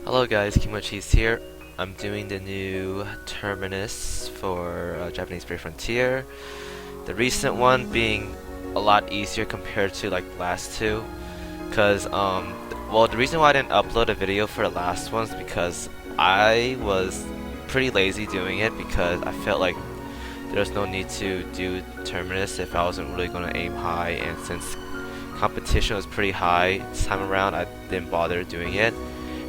Hello guys, Kimochi's here. I'm doing the new Terminus for Japanese Brave Frontier. The recent one being a lot easier compared to like the last two. Cause well, the reason why I didn't upload a video for the last one is because I was pretty lazy doing it because I felt like there was no need to do Terminus if I wasn't really going to aim high, and since competition was pretty high this time around, I didn't bother doing it.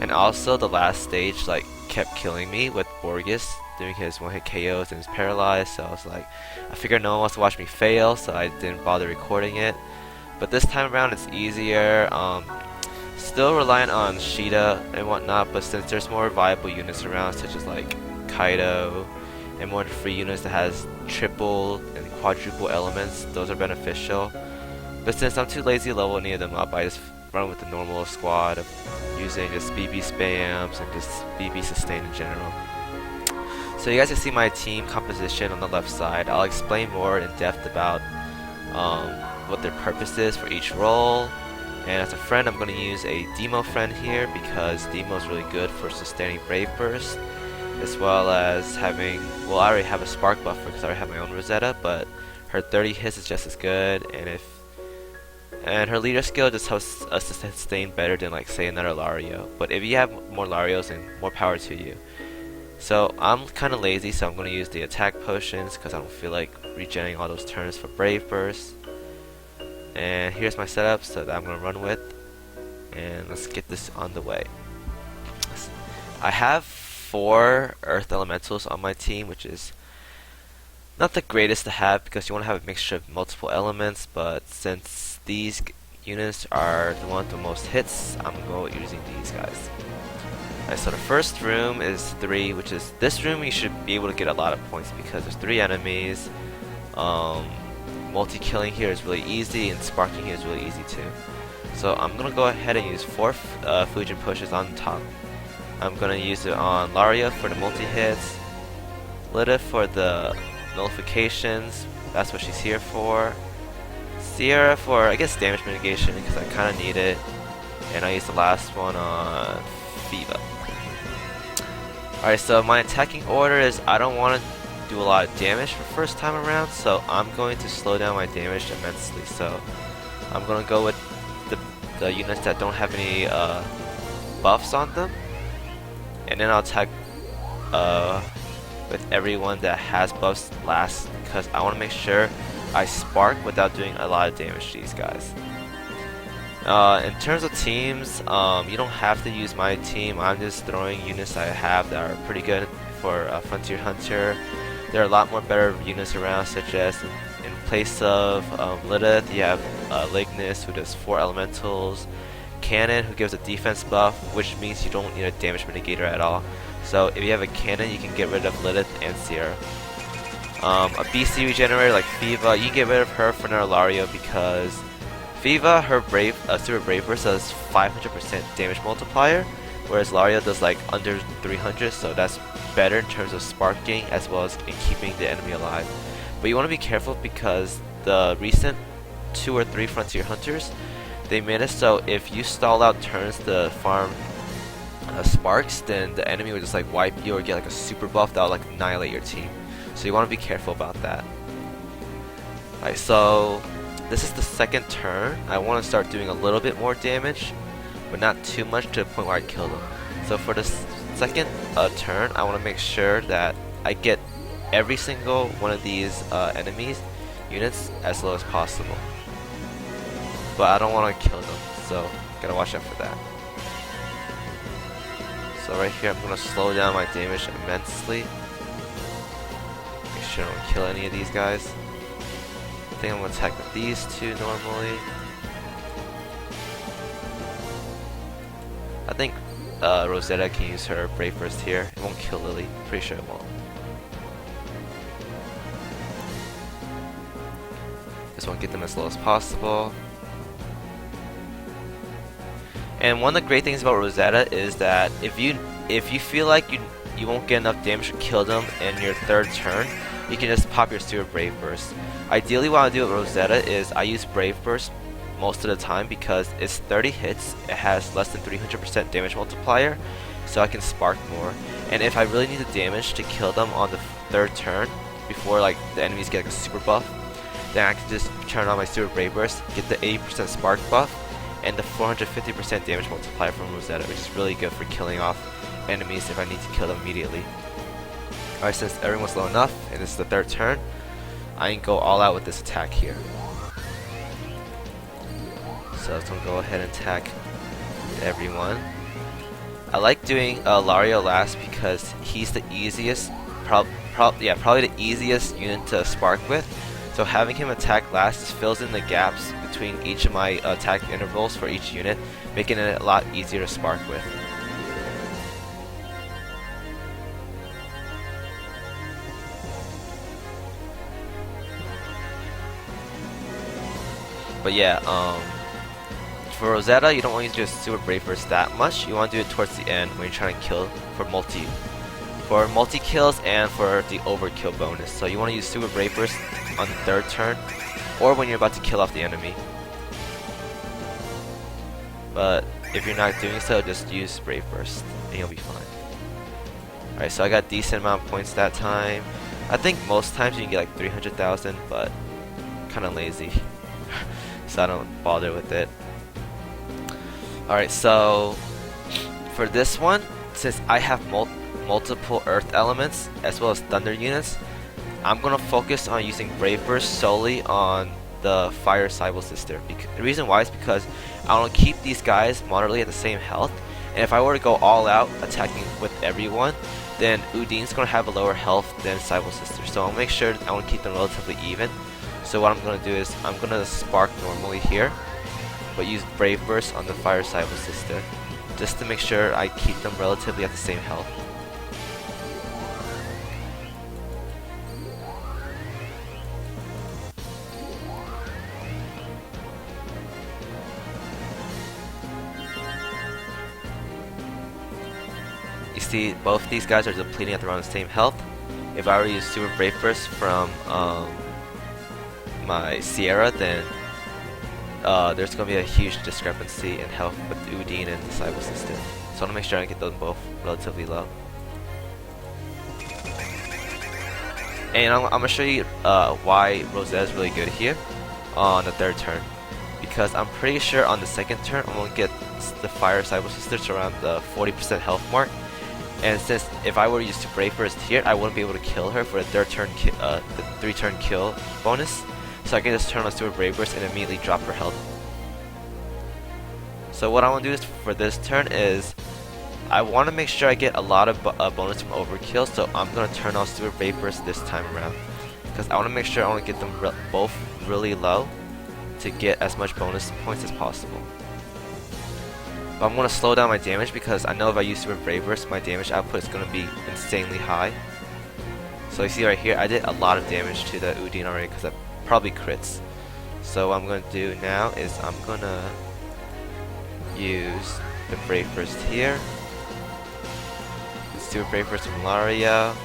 And also the last stage like kept killing me with borgeous doing his one-hit KOs and his paralyzed, so I was like, I figured no one wants to watch me fail, so I didn't bother recording it. But this time around it's easier, still reliant on Shida and whatnot, but since there's more viable units around such as like Kaido and more free units that has triple and quadruple elements, those are beneficial. But since I'm too lazy to level any of them up, I just run with the normal squad of using just BB spams and just BB sustain in general. So you guys can see my team composition on the left side. I'll explain more in depth about what their purpose is for each role. And as a friend, I'm going to use a Demo friend here because Demo is really good for sustaining Brave Burst, as well as having, well, I already have a Spark buffer because I already have my own Rosetta, but her 30 hits is just as good, and her leader skill just helps us to sustain better than like say another Lario. But if you have more Larios, then more power to you. So I'm kind of lazy, so I'm going to use the attack potions because I don't feel like regenerating all those turns for Brave Burst. And here's my setup so that I'm going to run with, and let's get this on the way. I have 4 Earth Elementals on my team, which is not the greatest to have because you want to have a mixture of multiple elements, but since these units are the ones with the most hits, I'm going to go using these guys. Alright, so the first room is 3, which is this room. You should be able to get a lot of points because there's 3 enemies. Multi-killing here is really easy, and sparking here is really easy too. So I'm going to go ahead and use 4 Fujin pushes on top. I'm going to use it on Laria for the multi-hits, Lita for the nullifications, that's what she's here for, Sierra for, I guess, damage mitigation because I kind of need it, and I use the last one on Fiva. Alright, so my attacking order is I don't want to do a lot of damage for first time around, so I'm going to slow down my damage immensely. So I'm going to go with the units that don't have any buffs on them, and then I'll attack with everyone that has buffs last because I want to make sure I spark without doing a lot of damage to these guys. In terms of teams, you don't have to use my team. I'm just throwing units I have that are pretty good for Frontier Hunter. There are a lot more better units around, such as in place of Lilith, you have Lignus, who does 4 elementals, Cannon, who gives a defense buff, which means you don't need a damage mitigator at all. So if you have a Cannon, you can get rid of Lilith and Sierra. A BC regenerator like Fiva, you can get rid of her for another Lario because Fiva, her Super Brave Burst does 500% damage multiplier, whereas Lario does like under 300, so that's better in terms of sparking as well as in keeping the enemy alive. But you want to be careful because the recent 2 or 3 Frontier Hunters, they made it so if you stall out turns to farm sparks, then the enemy will just like wipe you or get like a super buff that will like annihilate your team. So you want to be careful about that. Alright, so this is the second turn. I want to start doing a little bit more damage, but not too much to the point where I kill them. So for the second turn, I want to make sure that I get every single one of these enemies units as low as possible. But I don't want to kill them, so gotta watch out for that. So right here, I'm gonna slow down my damage immensely. Make sure I don't kill any of these guys. I think I'm gonna attack with these 2 normally. I think Rosetta can use her Brave Burst here. It won't kill Lily. Pretty sure it won't. Just want to get them as low as possible. And one of the great things about Rosetta is that if you feel like you won't get enough damage to kill them in your 3rd turn, you can just pop your Super Brave Burst. Ideally, what I do with Rosetta is I use Brave Burst most of the time because it's 30 hits, it has less than 300% damage multiplier, so I can spark more. And if I really need the damage to kill them on the third turn, before like the enemies get like a super buff, then I can just turn on my super brave burst, get the 80% spark buff, and the 450% damage multiplier from Rosetta, which is really good for killing off enemies if I need to kill them immediately. Alright, since everyone's low enough, and this is the third turn, I can go all out with this attack here. So I'm gonna go ahead and attack everyone. I like doing Lario last because he's the easiest, probably the easiest unit to spark with. So having him attack last just fills in the gaps between each of my attack intervals for each unit, making it a lot easier to spark with. But yeah, for Rosetta, you don't want to use your super brave burst that much. You want to do it towards the end when you're trying to kill for multi kills and for the overkill bonus. So you want to use super brave burst on the third turn, or when you're about to kill off the enemy. But if you're not doing so, just use brave burst and you'll be fine. Alright, so I got a decent amount of points that time. I think most times you can get like 300,000, but kind of lazy. So I don't bother with it. Alright, so for this one, since I have multiple earth elements as well as thunder units, I'm gonna focus on using Brave Burst solely on the Fire Cyber Sister. The reason why is because I want to keep these guys moderately at the same health, and if I were to go all out attacking with everyone, then Udine's gonna have a lower health than Cyber Sister. So I'll make sure I want to keep them relatively even. So what I'm gonna do is I'm gonna spark normally here, but use Brave Burst on the Fire Cyber Sister, just to make sure I keep them relatively at the same health. You see, both these guys are depleting at around the same health. If I were to use Super Brave Burst from my Sierra, then there's going to be a huge discrepancy in health with Udine and the Cyber Sister. So I want to make sure I get them both relatively low. And I'm going to show you why Rosetta is really good here on the third turn. Because I'm pretty sure on the second turn I'm going to get the Fire Cyber Sister to around the 40% health mark. And since if I were to use Super Brave Burst here, I wouldn't be able to kill her for the third turn, the 3-turn kill bonus. So I can just turn on Super Brave Burst and immediately drop her health. So what I want to do for this turn is I want to make sure I get a lot of bonus from overkill. So I'm going to turn on Super Brave Burst this time around, because I want to make sure I want to get them both really low to get as much bonus points as possible. But I'm going to slow down my damage because I know if I use Super Brave Burst, my damage output is going to be insanely high. So you see right here, I did a lot of damage to the Udine already because I probably crits. So what I'm going to do now is I'm going to use the Brave Burst here, Super Brave Burst from Laria,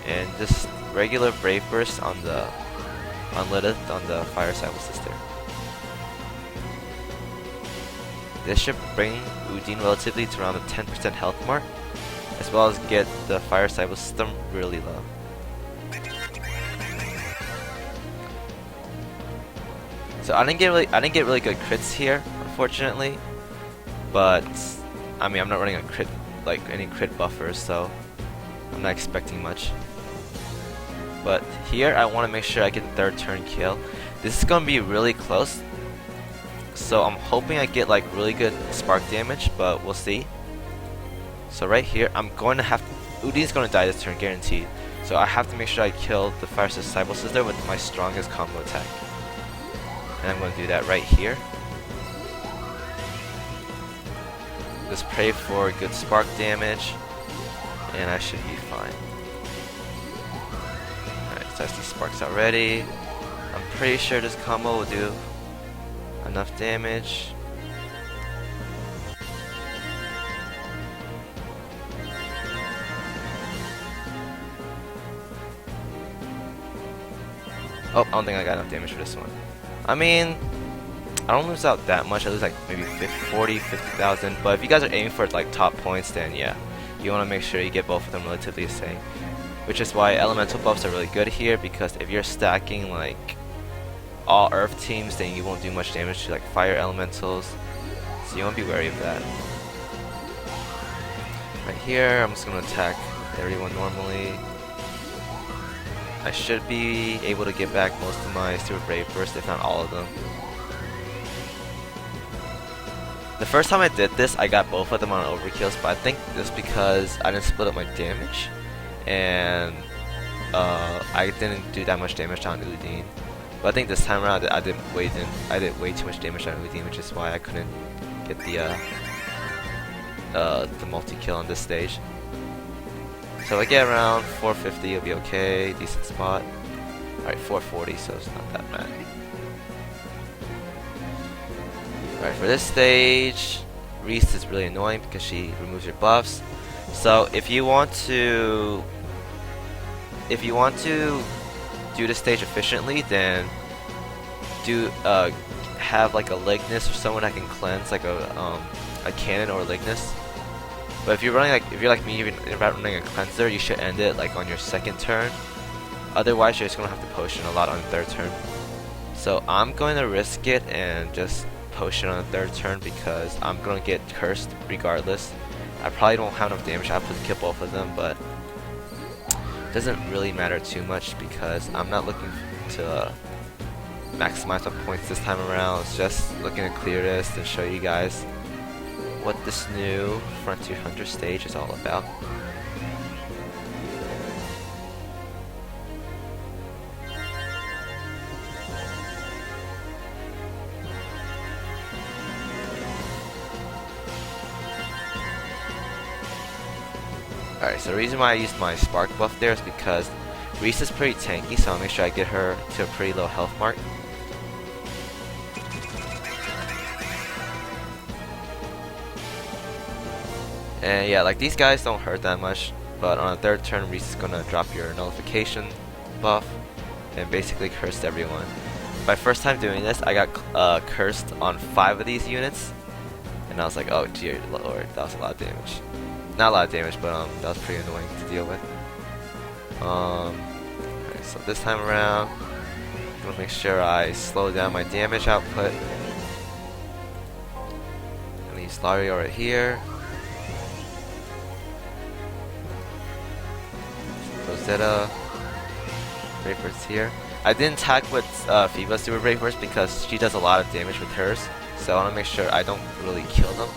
and just regular Brave Burst on the Lilith on the Fire Cyber Sister. This should bring Udine relatively to around the 10% health mark, as well as get the Fire Cyber System really low. So I didn't get really good crits here, unfortunately. But I mean, I'm not running a crit, like any crit buffers, so I'm not expecting much. But here I want to make sure I get the third turn kill. This is gonna be really close. So I'm hoping I get like really good spark damage, but we'll see. So right here, I'm going to have Udine's going to die this turn, guaranteed. So I have to make sure I kill the Fire Cyber Sister with my strongest combo attack. And I'm going to do that right here. Just pray for good spark damage, and I should be fine. Alright, so I see sparks already. I'm pretty sure this combo will do enough damage. Oh, I don't think I got enough damage for this one. I mean, I don't lose out that much. I lose like maybe 40, 50,000. But if you guys are aiming for like top points, then yeah, you want to make sure you get both of them relatively the same. Which is why elemental buffs are really good here, because if you're stacking like all earth teams, then you won't do much damage to like fire elementals. So you want to be wary of that. Right here, I'm just going to attack everyone normally. I should be able to get back most of my Super Brave Burst, if not all of them. The first time I did this, I got both of them on overkills, but I think just because I didn't split up my damage, and I didn't do that much damage on Udine. But I think this time around I did way too much damage on Udine, which is why I couldn't get the multi-kill on this stage. So if I get around 450, it'll be okay, decent spot. Alright, 440, so it's not that bad. Alright, for this stage, Reese is really annoying because she removes your buffs. So if you want to do the stage efficiently, then have like a Lignus or someone that can cleanse, like a cannon or a Lignus. But if you're like me, if you're running a cleanser, you should end it like on your second turn. Otherwise, you're just gonna have to potion a lot on the third turn. So I'm going to risk it and just potion on the third turn because I'm gonna get cursed regardless. I probably don't have enough damage output to kill both of them, but it doesn't really matter too much because I'm not looking to maximize my points this time around. It's just looking to clear this and show you guys what this new Frontier Hunter stage is all about. Alright, so the reason why I used my Spark buff there is because Reese is pretty tanky, so I'll make sure I get her to a pretty low health mark. And yeah, like these guys don't hurt that much, but on the third turn, Reese is gonna drop your nullification buff and basically curse everyone. My first time doing this, I got cursed on 5 of these units, and I was like, oh dear lord, that was a lot of damage. Not a lot of damage, but that was pretty annoying to deal with. Okay, so this time around, I'm gonna make sure I slow down my damage output. I'm gonna use Lario right here. Rosetta, Brave Burst here. I didn't attack with Phoeba's Super Brave Burst because she does a lot of damage with hers, so I want to make sure I don't really kill them,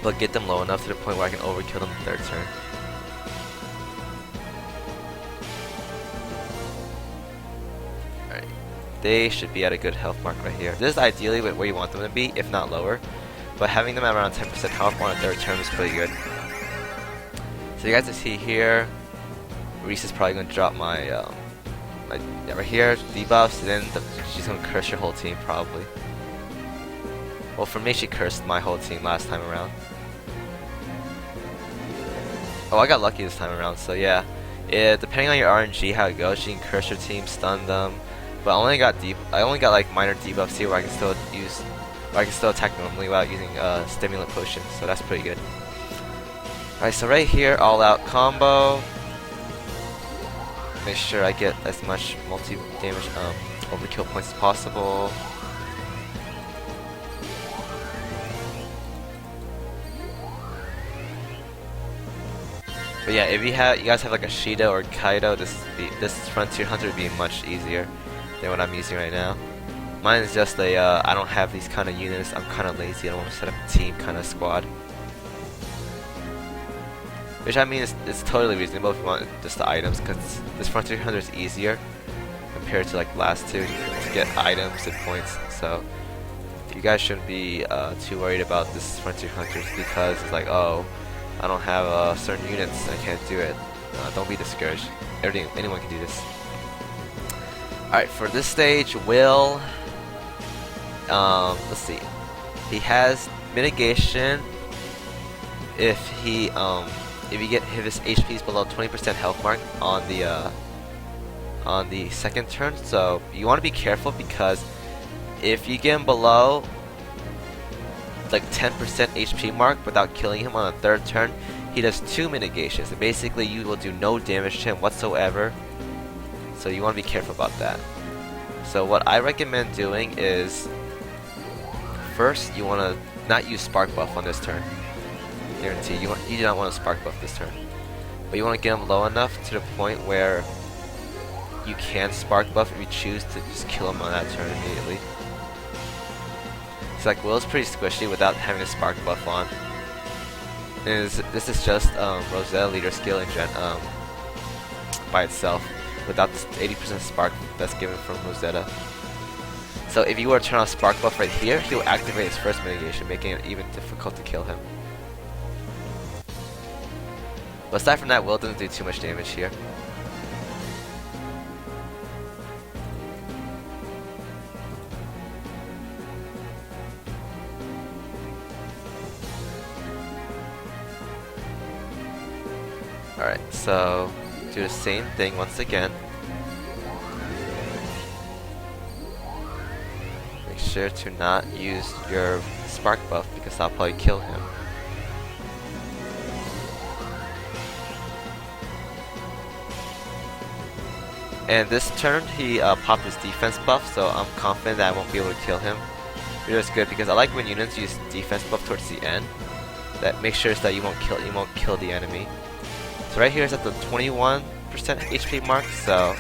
but get them low enough to the point where I can overkill them the third turn. Alright, they should be at a good health mark right here. This is ideally where you want them to be, if not lower, but having them at around 10% health on the third turn is pretty good. So you guys can see here, Reese is probably going to drop my, right here, debuffs, and then she's going to curse your whole team probably. Well, for me, she cursed my whole team last time around. Oh, I got lucky this time around, so yeah. Depending on your RNG, how it goes, you can curse your team, stun them. But I only got like minor debuffs here where I can still attack normally without using stimulant potion, so that's pretty good. Alright, so right here, all out combo. Make sure I get as much multi-damage overkill points as possible. But yeah, if you guys have like a Shida or Kaido, this Frontier Hunter would be much easier than what I'm using right now. Mine is just I don't have these kind of units. I'm kind of lazy. I don't want to set up a team kind of squad. Which I mean is totally reasonable if you want just the items, because this Frontier Hunter is easier compared to like the last two to get items and points. So you guys shouldn't be too worried about this Frontier Hunter because it's like, oh, I don't have certain units, I can't do it. Don't be discouraged. Anyone can do this. Alright, for this stage, Will, let's see. He has mitigation if you get his HP's below 20% health mark on the second turn. So you want to be careful because if you get him below like 10% HP mark without killing him on the third turn, he does 2 mitigations. And basically, you will do no damage to him whatsoever. So you want to be careful about that. So what I recommend doing is, first you want to not use Spark Buff on this turn. Guarantee you do not want to Spark Buff this turn. But you want to get him low enough to the point where you can Spark Buff if you choose to just kill him on that turn immediately. So like Will's pretty squishy without having a Spark Buff on. And this is just Rosetta leader skill in by itself, without the 80% spark that's given from Rosetta. So if you were to turn on Spark Buff right here, he'll activate his first mitigation, making it even difficult to kill him. But aside from that, Will doesn't do too much damage here. Alright, so do the same thing once again. Make sure to not use your Spark Buff because I'll probably kill him. And this turn he popped his defense buff, so I'm confident that I won't be able to kill him. Which is good because I like when units use defense buff towards the end. That makes sure that you won't kill the enemy. So right here is at the 21% HP mark, so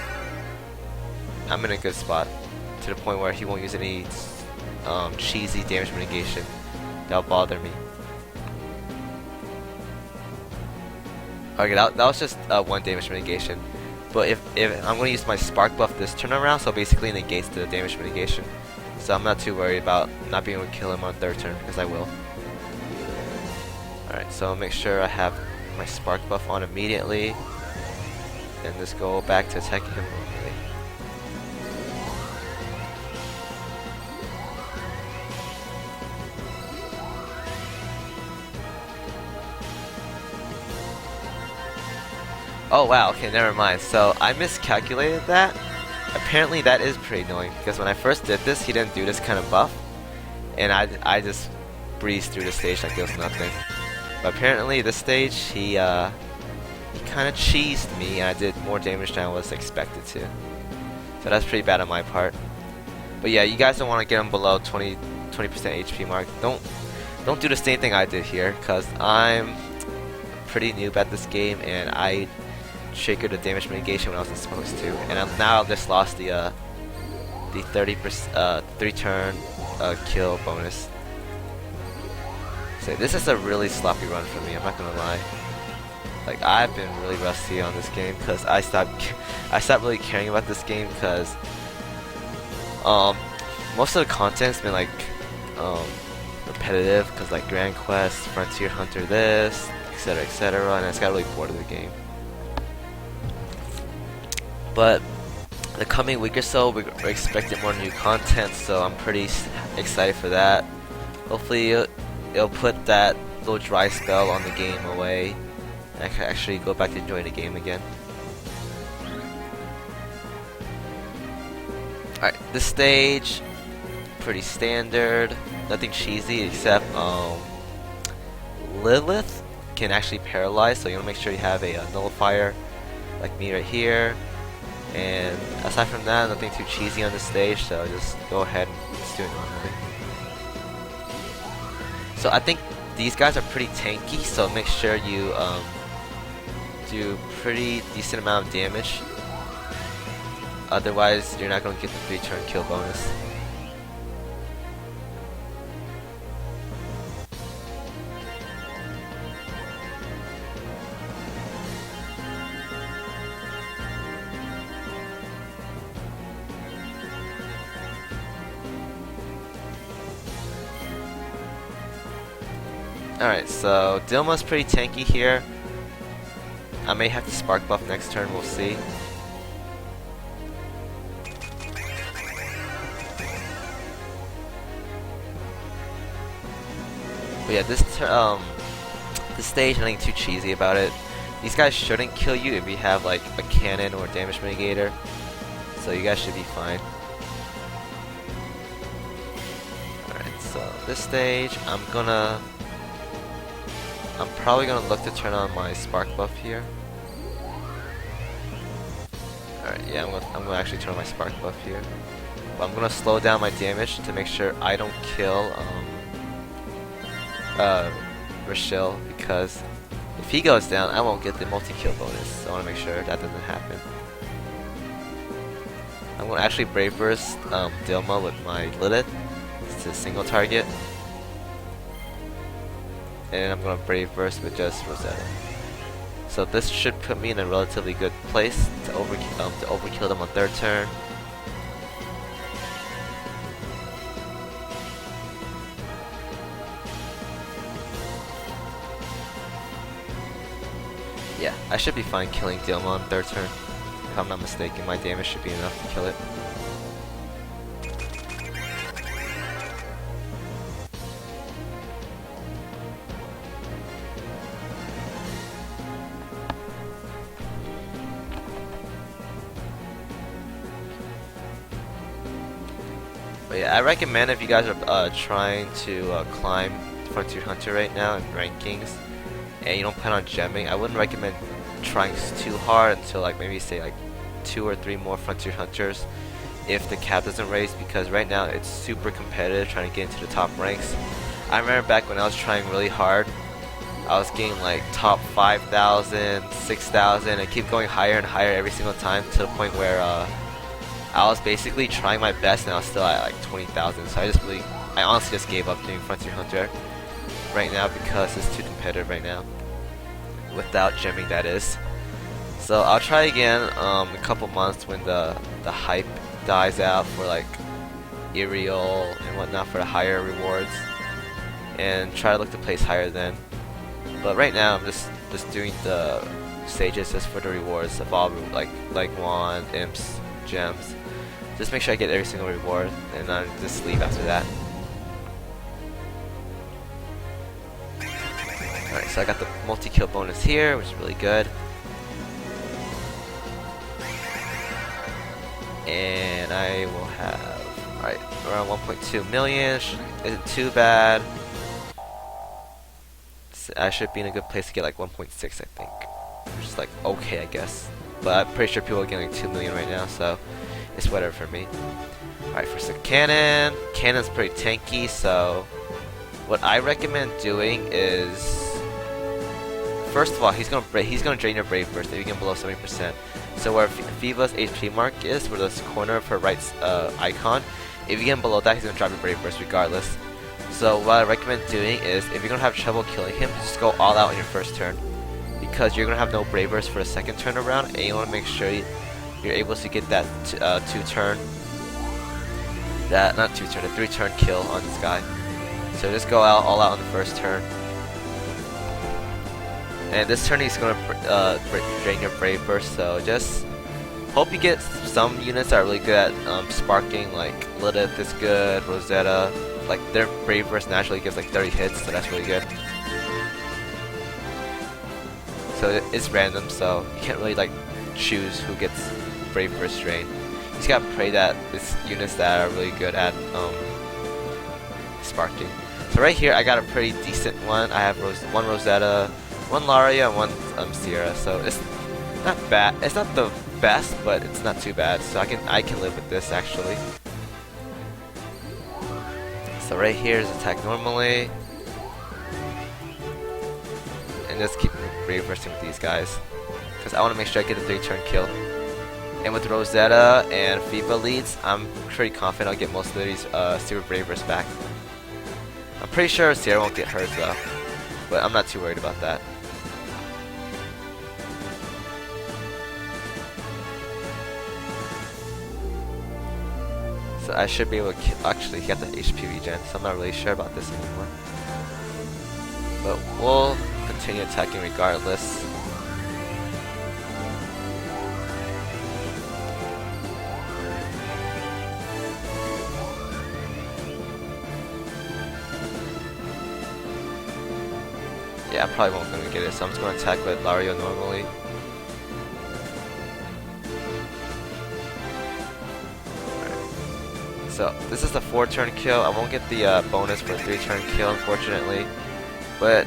I'm in a good spot to the point where he won't use any cheesy damage mitigation that'll bother me. Okay, that was just 1 damage mitigation. But if I'm going to use my Spark Buff this turn around, so basically negates the damage mitigation. So I'm not too worried about not being able to kill him on 3rd turn, because I will. Alright, so I'll make sure I have my Spark Buff on immediately, and just go back to attacking him normally. Oh wow, okay, never mind. So I miscalculated that. Apparently that is pretty annoying, because when I first did this, he didn't do this kind of buff, and I just breezed through the stage like there was nothing. But apparently this stage, he kind of cheesed me, and I did more damage than I was expected to. So that's pretty bad on my part. But yeah, you guys don't want to get him below 20% HP mark. Don't do the same thing I did here, because I'm pretty noob at this game, and I triggered the damage mitigation when I wasn't supposed to, and now I've just lost the 3-turn kill bonus. So this is a really sloppy run for me, I'm not gonna lie. Like, I've been really rusty on this game because I stopped really caring about this game because most of the content's been like repetitive, because like Grand Quest, Frontier Hunter this, etc, and I just got really bored of the game. But the coming week or so, we're expecting more new content, so I'm pretty excited for that. Hopefully it'll put that little dry spell on the game away, and I can actually go back to enjoying the game again. Alright, this stage, pretty standard, nothing cheesy except Lilith can actually paralyze, so you want to make sure you have a nullifier like me right here. And aside from that, nothing too cheesy on the stage, so just go ahead and just do it normally. So I think these guys are pretty tanky, so make sure you do pretty decent amount of damage. Otherwise, you're not going to get the 3-turn kill bonus. Alright, so Dilma's pretty tanky here. I may have to Spark Buff next turn, we'll see. But yeah, this stage, nothing too cheesy about it. These guys shouldn't kill you if you have like a cannon or damage mitigator, so you guys should be fine. Alright, so this stage, I'm probably gonna look to turn on my spark buff here. Alright, yeah, I'm gonna actually turn on my spark buff here. But I'm gonna slow down my damage to make sure I don't kill Rochelle, because if he goes down, I won't get the multi-kill bonus. So I wanna make sure that doesn't happen. I'm gonna actually Brave Burst Dilma with my Lilith. It's a single target. And I'm gonna Brave Burst with just Rosetta. So this should put me in a relatively good place to overkill them on third turn. Yeah, I should be fine killing Dilma on third turn. If I'm not mistaken, my damage should be enough to kill it. But yeah, I recommend if you guys are trying to climb Frontier Hunter right now in rankings, and you don't plan on gemming, I wouldn't recommend trying too hard until like maybe say like 2 or 3 more Frontier Hunters if the cap doesn't raise, because right now it's super competitive trying to get into the top ranks. I remember back when I was trying really hard, I was getting like top 5,000, 6,000, and keep going higher and higher every single time to the point where I was basically trying my best and I was still at like 20,000. So I honestly just gave up doing Frontier Hunter right now because it's too competitive right now. Without gemming, that is. So I'll try again in a couple months when the hype dies out for like Aerial and whatnot for the higher rewards, and try to look to place higher then. But right now I'm just doing the stages just for the rewards of all like wand, imps, gems. Just make sure I get every single reward, and then just leave after that. Alright, so I got the multi-kill bonus here, which is really good. And I will have, alright, around 1.2 million. Isn't too bad. So I should be in a good place to get like 1.6, I think. Which is like okay, I guess. But I'm pretty sure people are getting like 2 million right now, so it's whatever for me. Alright, for some cannon's pretty tanky, so what I recommend doing is, first of all, he's gonna drain your Brave Burst if you get below 70%. So where Fiva's HP mark is, for this corner of her right icon, if you get below that, he's gonna drop your Brave Burst regardless. So what I recommend doing is, if you're gonna have trouble killing him, just go all out on your first turn, because you're gonna have no Brave Burst for the second turn around, and you wanna make sure you're able to get that 3-turn kill on this guy. So just go all out on the first turn. And this turn he's gonna drain your Brave Burst, so just hope you get some units that are really good at sparking, like Lilith is good, Rosetta, like their Brave Burst naturally gives like 30 hits, so that's really good. So it's random, so you can't really like choose who gets Brave Burst drain. You just gotta pray that it's units that are really good at sparking. So right here I got a pretty decent one. I have one Rosetta, one Laria, and one Sierra. So it's not bad. It's not the best, but it's not too bad. So I can live with this actually. So right here is attack normally, and just keep Brave Bursting with these guys, because I want to make sure I get a 3-turn kill. And with Rosetta and FIFA leads, I'm pretty confident I'll get most of these Super Brave Bursts back. I'm pretty sure Sierra won't get hers though, but I'm not too worried about that. So I should be able to actually get the HP regen, so I'm not really sure about this anymore. But we'll continue attacking regardless. Yeah, I probably won't gonna get it, so I'm just gonna attack with Lario normally. So this is the 4-turn kill. I won't get the bonus for 3-turn kill, unfortunately, but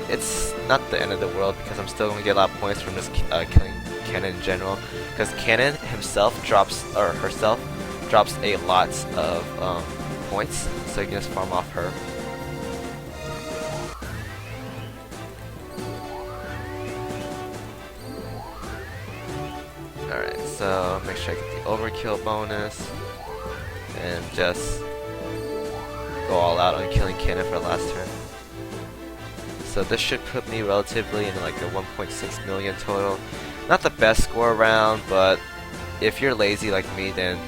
it's not the end of the world because I'm still gonna get a lot of points from just killing Cannon in general. Because Cannon himself drops, or herself drops a lot of points, so you can just farm off her. Alright, so make sure I get the overkill bonus and just go all out on killing Cannon for the last turn. So this should put me relatively in like a 1.6 million total. Not the best score around, but if you're lazy like me, then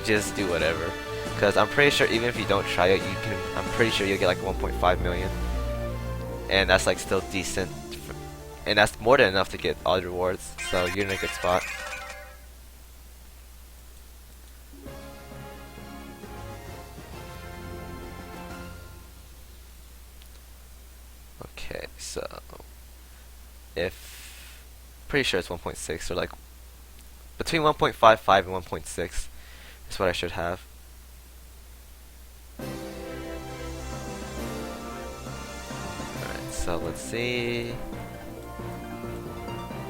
just do whatever. Because I'm pretty sure even if you don't try it, I'm pretty sure you'll get like 1.5 million. And that's like still decent. And that's more than enough to get all the rewards. So you're in a good spot. Okay, so if pretty sure it's 1.6 or like between 1.55 and 1.6 is what I should have. Alright, so let's see.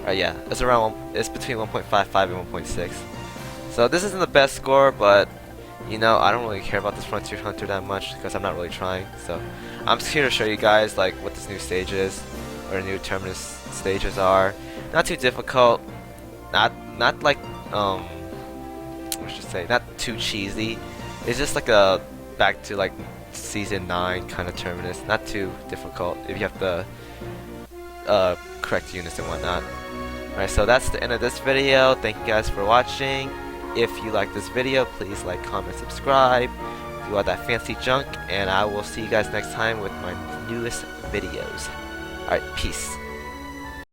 Alright, yeah, it's between 1.55 and 1.6. So this isn't the best score, but you know, I don't really care about this Frontier Hunter that much because I'm not really trying. So I'm just here to show you guys like what this new stage is, or new Terminus stages are. Not too difficult, not like what should I say, not too cheesy. It's just like a back to like season 9 kind of Terminus. Not too difficult if you have the correct units and whatnot. Alright, so that's the end of this video. Thank you guys for watching. If you like this video, please like, comment, subscribe, do all that fancy junk, and I will see you guys next time with my newest videos. Alright, peace.